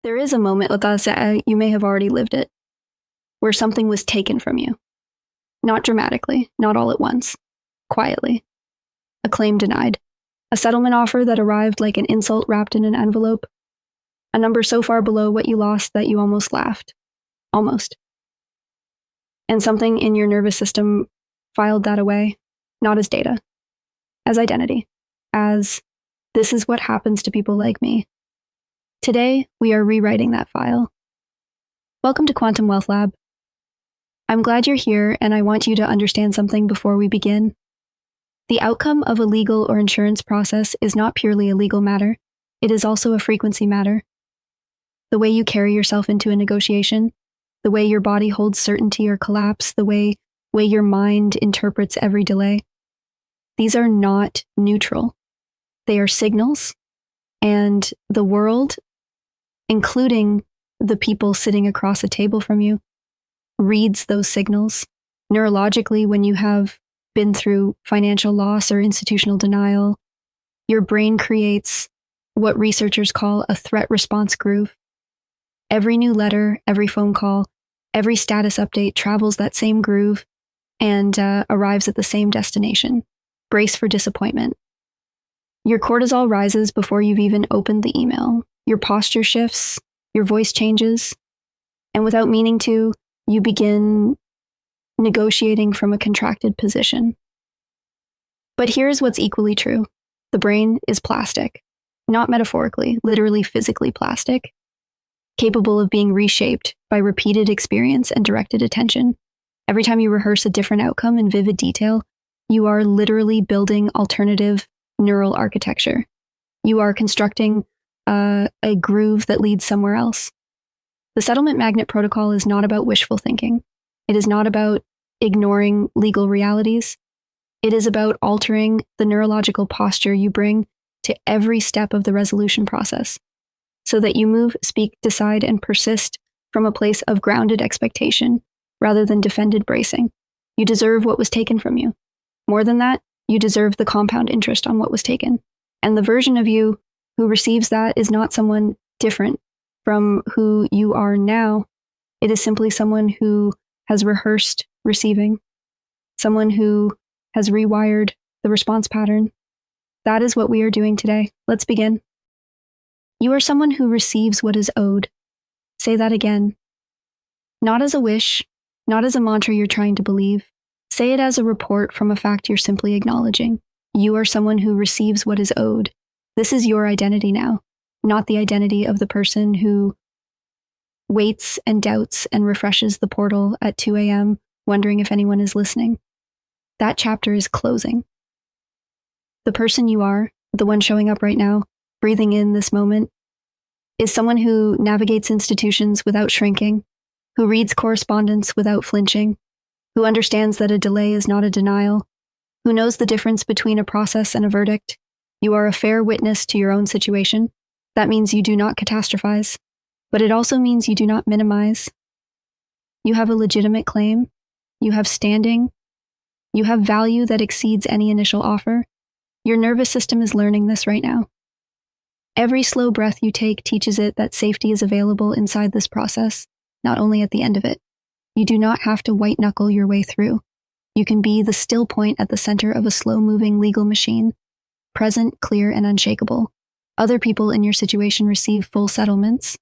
There is a moment with us, you may have already lived it, where something was taken from you. Not dramatically, not all at once, quietly. A claim denied. A settlement offer that arrived like an insult wrapped in an envelope. A number so far below what you lost that you almost laughed. Almost. And something in your nervous system filed that away, not as data, as identity, as this is what happens to people like me. Today, we are rewriting that file. Welcome to Quantum Wealth Lab. I'm glad you're here, and I want you to understand something before we begin. The outcome of a legal or insurance process is not purely a legal matter. It is also a frequency matter. The way you carry yourself into a negotiation, the way your body holds certainty or collapse, the way your mind interprets every delay. These are not neutral. They are signals, and the world, including the people sitting across a table from you, reads those signals. Neurologically, when you have been through financial loss or institutional denial, your brain creates what researchers call a threat response groove. Every new letter, every phone call, every status update travels that same groove and arrives at the same destination. Brace for disappointment. Your cortisol rises before you've even opened the email. Your posture shifts, your voice changes, and without meaning to, you begin negotiating from a contracted position. But here's what's equally true. The brain is plastic, not metaphorically, literally physically plastic, capable of being reshaped by repeated experience and directed attention. Every time you rehearse a different outcome in vivid detail, you are literally building alternative neural architecture. You are constructing a groove that leads somewhere else. The settlement magnet protocol is not about wishful thinking. It is not about ignoring legal realities. It is about altering the neurological posture you bring to every step of the resolution process, so that you move, speak, decide, and persist from a place of grounded expectation rather than defended bracing. You deserve what was taken from you. More than that, you deserve the compound interest on what was taken. And the version of you who receives that is not someone different from who you are now. It is simply someone who has rehearsed receiving, someone who has rewired the response pattern. That is what we are doing today. Let's begin. You are someone who receives what is owed. Say that again. Not as a wish, not as a mantra you're trying to believe. Say it as a report from a fact you're simply acknowledging. You are someone who receives what is owed. This is your identity now, not the identity of the person who waits and doubts and refreshes the portal at 2 a.m., wondering if anyone is listening. That chapter is closing. The person you are, the one showing up right now, breathing in this moment, is someone who navigates institutions without shrinking, who reads correspondence without flinching, who understands that a delay is not a denial, who knows the difference between a process and a verdict. You are a fair witness to your own situation. That means you do not catastrophize, but it also means you do not minimize. You have a legitimate claim. You have standing. You have value that exceeds any initial offer. Your nervous system is learning this right now. Every slow breath you take teaches it that safety is available inside this process, not only at the end of it. You do not have to white-knuckle your way through. You can be the still point at the center of a slow-moving legal machine, present, clear, and unshakable. Other people in your situation receive full settlements,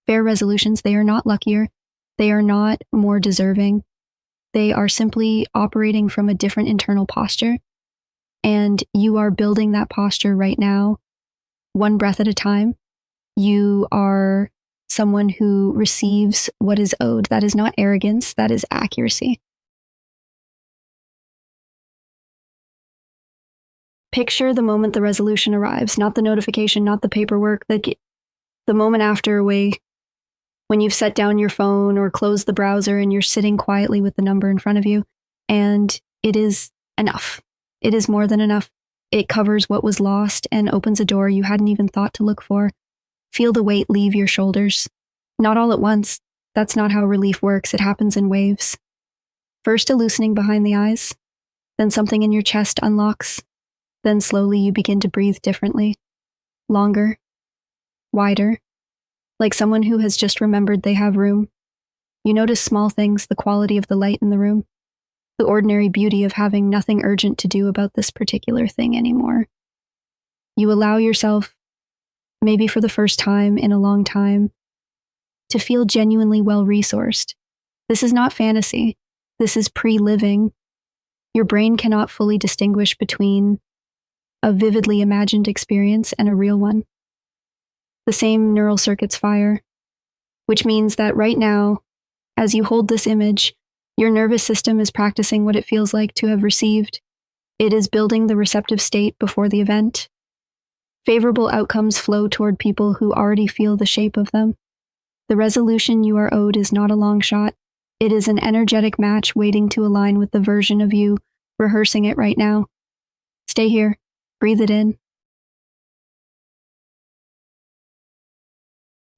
fair resolutions. They are not luckier. They are not more deserving. They are simply operating from a different internal posture. And you are building that posture right now, one breath at a time. You are someone who receives what is owed. That is not arrogance. That is accuracy. Picture the moment the resolution arrives, not the notification, not the paperwork, the moment after, when you've set down your phone or closed the browser and you're sitting quietly with the number in front of you, and it is enough. It is more than enough. It covers what was lost and opens a door you hadn't even thought to look for. Feel the weight leave your shoulders. Not all at once. That's not how relief works. It happens in waves. First a loosening behind the eyes, then something in your chest unlocks. Then slowly you begin to breathe differently, longer, wider, like someone who has just remembered they have room. You notice small things, the quality of the light in the room, the ordinary beauty of having nothing urgent to do about this particular thing anymore. You allow yourself, maybe for the first time in a long time, to feel genuinely well-resourced. This is not fantasy. This is pre-living. Your brain cannot fully distinguish between a vividly imagined experience and a real one. The same neural circuits fire, which means that right now, as you hold this image, your nervous system is practicing what it feels like to have received. It is building the receptive state before the event. Favorable outcomes flow toward people who already feel the shape of them. The resolution you are owed is not a long shot. It is an energetic match waiting to align with the version of you rehearsing it right now. Stay here. Breathe it in.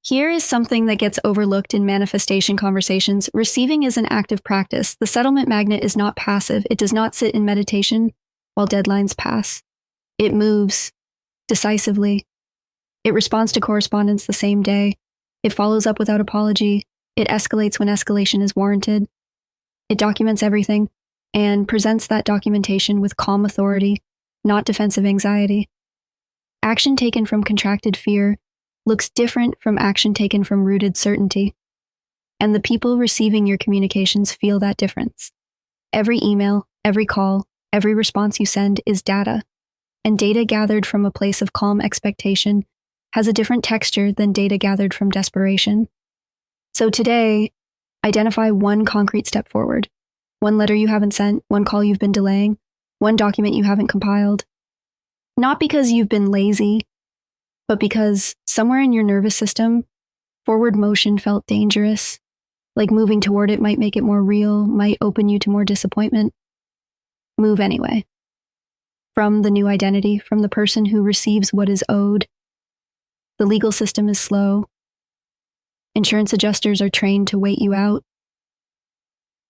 Here is something that gets overlooked in manifestation conversations. Receiving is an active practice. The settlement magnet is not passive. It does not sit in meditation while deadlines pass. It moves decisively. It responds to correspondence the same day. It follows up without apology. It escalates when escalation is warranted. It documents everything and presents that documentation with calm authority, not defensive anxiety. Action taken from contracted fear looks different from action taken from rooted certainty. And the people receiving your communications feel that difference. Every email, every call, every response you send is data. And data gathered from a place of calm expectation has a different texture than data gathered from desperation. So today, identify one concrete step forward. One letter you haven't sent, one call you've been delaying, one document you haven't compiled. Not because you've been lazy, but because somewhere in your nervous system, forward motion felt dangerous, like moving toward it might make it more real, might open you to more disappointment. Move anyway. From the new identity, from the person who receives what is owed. The legal system is slow. Insurance adjusters are trained to wait you out.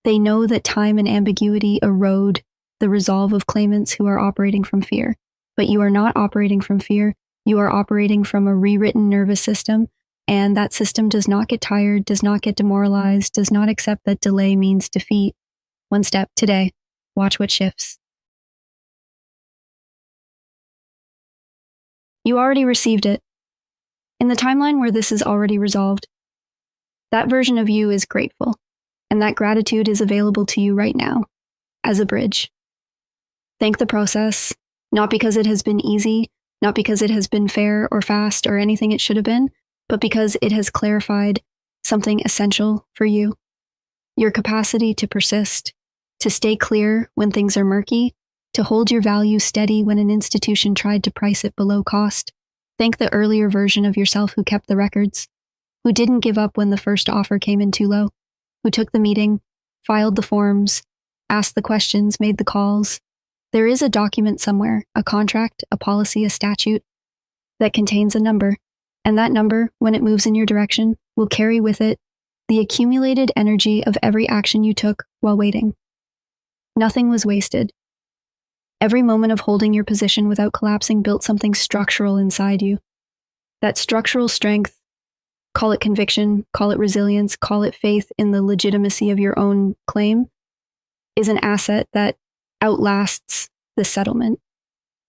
They know that time and ambiguity erode the resolve of claimants who are operating from fear. But you are not operating from fear. You are operating from a rewritten nervous system, and that system does not get tired, does not get demoralized, does not accept that delay means defeat. One step today. Watch what shifts. You already received it. In the timeline where this is already resolved, that version of you is grateful, and that gratitude is available to you right now, as a bridge. Thank the process, not because it has been easy, not because it has been fair or fast or anything it should have been, but because it has clarified something essential for you. Your capacity to persist, to stay clear when things are murky, to hold your value steady when an institution tried to price it below cost. Thank the earlier version of yourself who kept the records, who didn't give up when the first offer came in too low, who took the meeting, filed the forms, asked the questions, made the calls. There is a document somewhere, a contract, a policy, a statute, that contains a number, and that number, when it moves in your direction, will carry with it the accumulated energy of every action you took while waiting. Nothing was wasted. Every moment of holding your position without collapsing built something structural inside you. That structural strength, call it conviction, call it resilience, call it faith in the legitimacy of your own claim, is an asset that outlasts the settlement.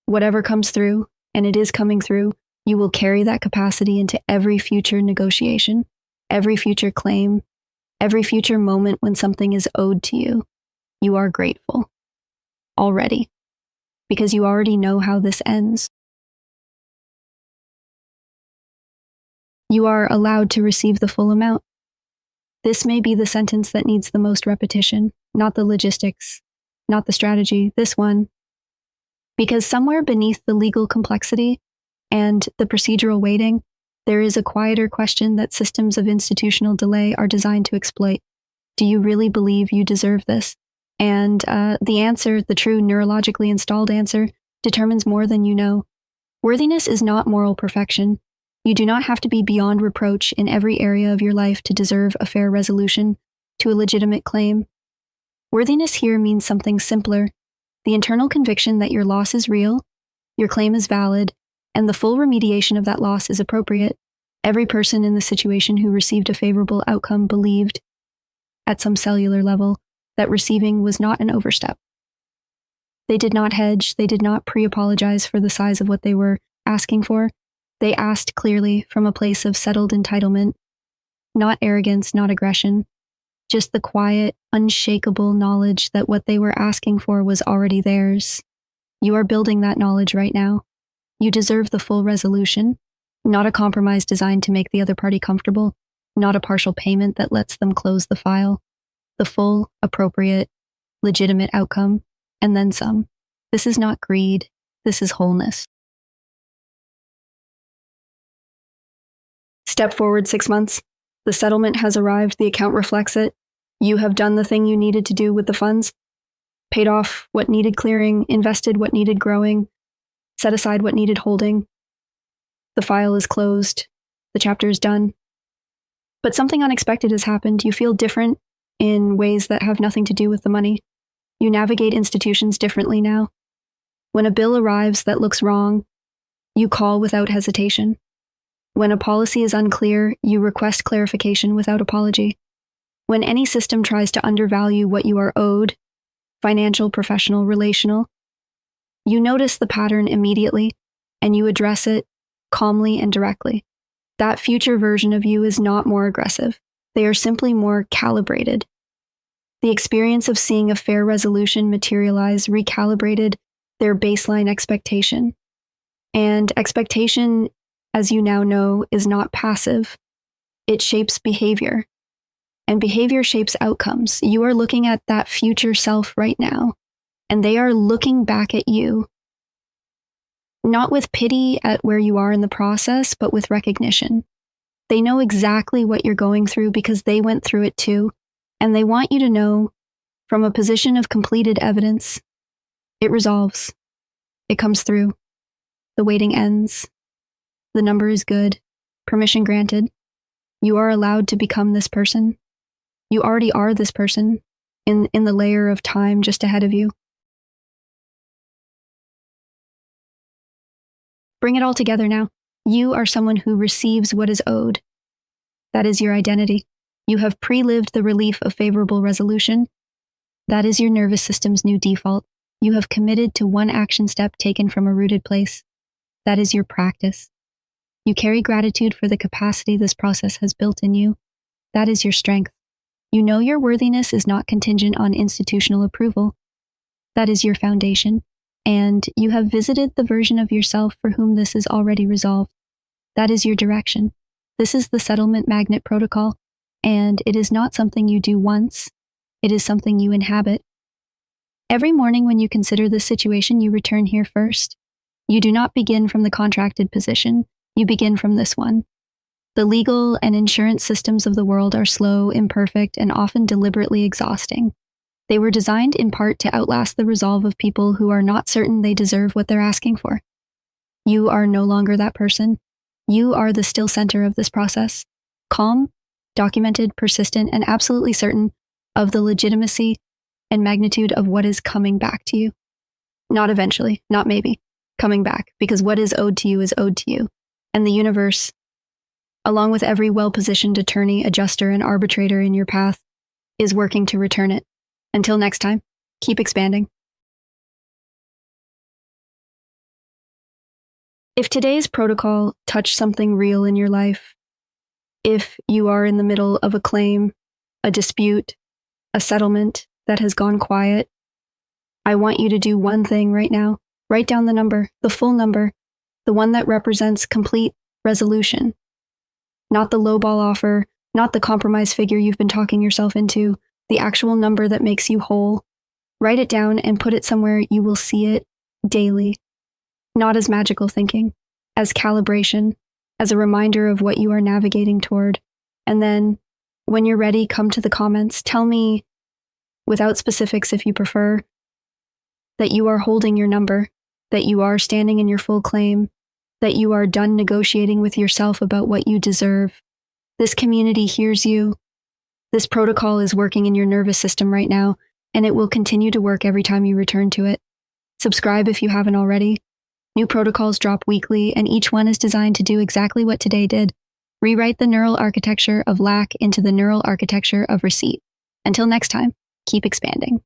Whatever comes through, and it is coming through, you will carry that capacity into every future negotiation, every future claim, every future moment when something is owed to you. You are grateful. Already. Because you already know how this ends. You are allowed to receive the full amount. This may be the sentence that needs the most repetition, not the logistics, not the strategy, this one. Because somewhere beneath the legal complexity and the procedural waiting, there is a quieter question that systems of institutional delay are designed to exploit. Do you really believe you deserve this? And the answer, the true neurologically installed answer, determines more than you know. Worthiness is not moral perfection. You do not have to be beyond reproach in every area of your life to deserve a fair resolution to a legitimate claim. Worthiness here means something simpler, the internal conviction that your loss is real, your claim is valid, and the full remediation of that loss is appropriate. Every person in the situation who received a favorable outcome believed, at some cellular level, that receiving was not an overstep. They did not hedge, they did not pre-apologize for the size of what they were asking for. They asked clearly from a place of settled entitlement, not arrogance, not aggression, just the quiet, unshakable knowledge that what they were asking for was already theirs. You are building that knowledge right now. You deserve the full resolution, not a compromise designed to make the other party comfortable, not a partial payment that lets them close the file. The full, appropriate, legitimate outcome, and then some. This is not greed. This is wholeness. Step forward 6 months. The settlement has arrived. The account reflects it. You have done the thing you needed to do with the funds. Paid off what needed clearing, invested what needed growing, set aside what needed holding. The file is closed. The chapter is done. But something unexpected has happened. You feel different in ways that have nothing to do with the money. You navigate institutions differently now. When a bill arrives that looks wrong, you call without hesitation. When a policy is unclear, you request clarification without apology. When any system tries to undervalue what you are owed, financial, professional, relational, you notice the pattern immediately and you address it calmly and directly. That future version of you is not more aggressive. They are simply more calibrated. The experience of seeing a fair resolution materialize recalibrated their baseline expectation. And expectation, as you now know, is not passive. It shapes behavior. And behavior shapes outcomes. You are looking at that future self right now, and they are looking back at you. Not with pity at where you are in the process, but with recognition. They know exactly what you're going through because they went through it too, and they want you to know from a position of completed evidence, it resolves. It comes through. The waiting ends. The number is good. Permission granted. You are allowed to become this person. You already are this person in the layer of time just ahead of you. Bring it all together now. You are someone who receives what is owed. That is your identity. You have pre-lived the relief of favorable resolution. That is your nervous system's new default. You have committed to one action step taken from a rooted place. That is your practice. You carry gratitude for the capacity this process has built in you. That is your strength. You know your worthiness is not contingent on institutional approval. That is your foundation. And you have visited the version of yourself for whom this is already resolved. That is your direction. This is the settlement magnet protocol, and it is not something you do once. It is something you inhabit. Every morning when you consider this situation, you return here first. You do not begin from the contracted position. You begin from this one. The legal and insurance systems of the world are slow, imperfect, and often deliberately exhausting. They were designed in part to outlast the resolve of people who are not certain they deserve what they're asking for. You are no longer that person. You are the still center of this process, calm, documented, persistent, and absolutely certain of the legitimacy and magnitude of what is coming back to you. Not eventually, not maybe, coming back, because what is owed to you is owed to you. And the universe, along with every well-positioned attorney, adjuster, and arbitrator in your path, is working to return it. Until next time, keep expanding. If today's protocol touched something real in your life, if you are in the middle of a claim, a dispute, a settlement that has gone quiet, I want you to do one thing right now. Write down the number, the full number, the one that represents complete resolution. Not the lowball offer, not the compromise figure you've been talking yourself into, the actual number that makes you whole. Write it down and put it somewhere you will see it daily. Not as magical thinking, as calibration, as a reminder of what you are navigating toward. And then, when you're ready, come to the comments. Tell me, without specifics if you prefer, that you are holding your number, that you are standing in your full claim, that you are done negotiating with yourself about what you deserve. This community hears you. This protocol is working in your nervous system right now, and it will continue to work every time you return to it. Subscribe if you haven't already. New protocols drop weekly, and each one is designed to do exactly what today did. Rewrite the neural architecture of lack into the neural architecture of receipt. Until next time, keep expanding.